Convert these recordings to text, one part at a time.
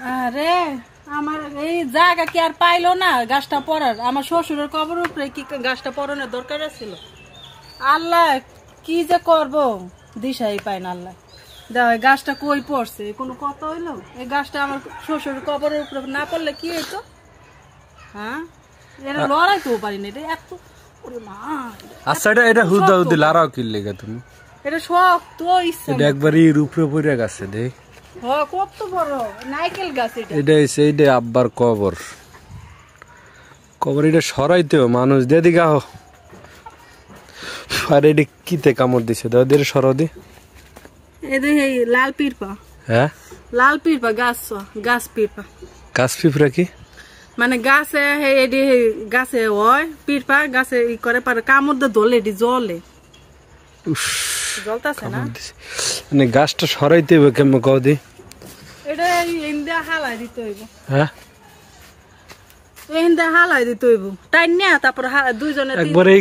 আরে আমার এই জায়গা কি আর পাইলো না গাছটা পড়ার? আমার শ্বশুরের কবর উপরে কি গাছটা পড়ানোর দরকার ছিল? আল্লাহ কি যে করব দিশাই পাই না আল্লাহ। দেখো এই গাছটা কই পড়ছে, কোনো কথা হইলো? এই গাছটা আমার শ্বশুরের কবরের উপরে না পড়লে কি হইতো? হ্যাঁ, এটা লড়াইতেও পারি না, এটা এত ওরে মা। আচ্ছা এটা হুদা হুদি লারাও কি লেগে তুমি? এটা শক্ত ইচ্ছা এটা একবারই রূপরে পড়ে গেছে দেখ। হ্যাঁ, কত বড় নারকেল গাছ এটা। এইটা আব্বার কবর। কবর এটা সরাইতে মানুষ দিয়ে দিকে আহ। আর এটা কিতে কামড় দিছে দাও দের সরাও দি। এদের এই লাল পিরপা। হ্যাঁ, লাল পিরপা গাছ পিরপা। গাছ পিঁপড়া কি? মানে গাছে এডি গাছে হয় পিরপা গাছে ই করে পারে কামড় দিয়ে ধরলে এডি জ্বলে। জ্বলতাছে না? মানে গাছটা সরাইতে হবে কেমন কও দি? এটা ইন্দা হালাই দিতে হইব। হ্যাঁ, ইন্দা হালাই দিতে হইব। টাইন না তারপর দুইজনে একবারে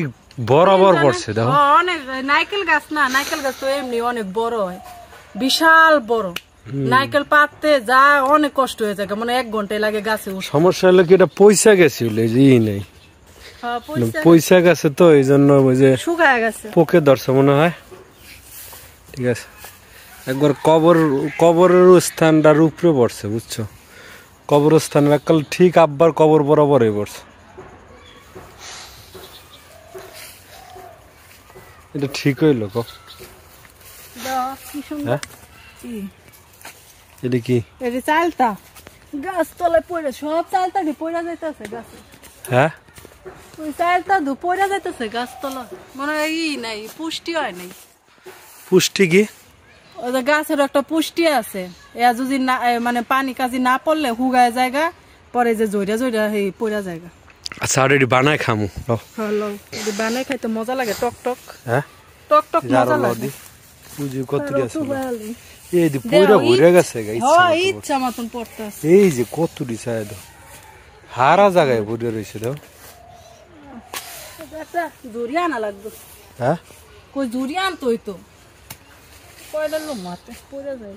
বরাবর পড়ছে দেখো। অনেক নারকেল গাছ না, নারকেল গাছ তো এমনি অনেক বড় হয়, বিশাল বড়। নারকেল পাততে যা অনেক কষ্ট হয়ে যায়, মানে 1 ঘন্টা লাগে গাছে। সমস্যা হলো কি এটা পয়সা গেছিল ই নেই, পয়সা গেছে তো এই জন্য ওই যে শুকায় গেছে, পোকে ধরছে মনে হয়। ঠিক আছে, একবার কবরের স্থানটার উপরে পড়ছে বুঝছো, কবরস্থান এককাল ঠিক আব্বার কবর বরাবরই পড়ছে। এটা ঠিক হইল ক? হ্যাঁ, এটা কি? এটা চালতা গাছ তলায় পড়ে, সব চালতা কি পড়ে যাইতেছে গাছে। হ্যাঁ, ওই চালতা পড়ে যাইতেছে গাছ তলা, মনে হয় ই নাই, পুষ্টি হয় নাই। পুষ্টি কি? ওই যে গাছের একটা পুষ্টি আছে, এ যদি না মানে পানি কাজি না পড়লে হুগায় জায়গা পরে যে জইরা সেই পড়া জায়গা। আচ্ছা, আর এটি বানায় খামু। হ্যালো, এটি বানাই খাইতে মজা লাগে, টক টক। হ্যাঁ, টক টক মজা লাগে। বুঝি কতটি আছে এই যে পুরো ঘুরে গেছে গাইছে। হ্যাঁ, ইচ্ছা মতন পড়তাছে। এই যে কতটি চায় দাও, হারা জায়গায় ঘুরে রইছে দাও। একটা জুড়ি আনা লাগবে। হ্যাঁ, কই জুড়ি আনতো হইতো, কয়টা লোক মারতে পড়ে যায়।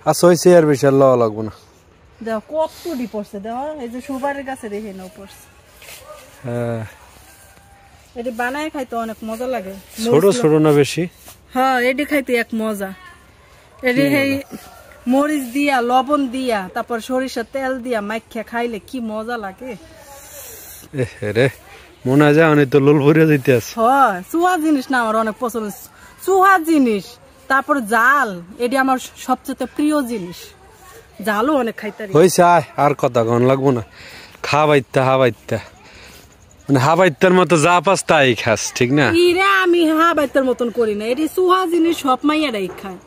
আচ্ছা হইছে, আর বেশি আর লওয়া লাগবো না। দেখো কতটি পড়ছে, দেখো এই যে সুপারির গাছে দেখে নাও পড়ছে। হ্যাঁ, এটি বানাই খাইতে অনেক মজা লাগে। ছোট ছোট না বেশি? হ্যাঁ, এটি খাইতে এক মজা। এটি এই মরিচ দিয়া লবণ দিয়া তারপর সরিষার তেল দিয়া মাইখা খাইলে কি মজা লাগে। রে মনে হয় অনেক তো লোল ভরে দিতে আছে। হ্যাঁ, চুহা জিনিস না আমার অনেক পছন্দ, চুহা জিনিস। তারপর জাল, এটি আমার সবচেয়ে প্রিয় জিনিস। জালও অনেক খাইতে হয়েছে। আর কথা কন লাগবো না, হাবাইতা মানে হাবাইতার মতো যা পাস তাই খাস, ঠিক না? ইরে আমি হাবাইতার মতন করি না, এটি চুহা জিনিস সব মাইয়ারাই খায়।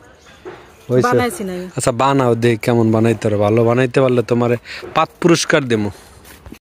বানাইছি না। আচ্ছা বানাও দেখ কেমন বানাইতে, ভালো বানাইতে পারলে তোমারে 5 পুরস্কার দেবো।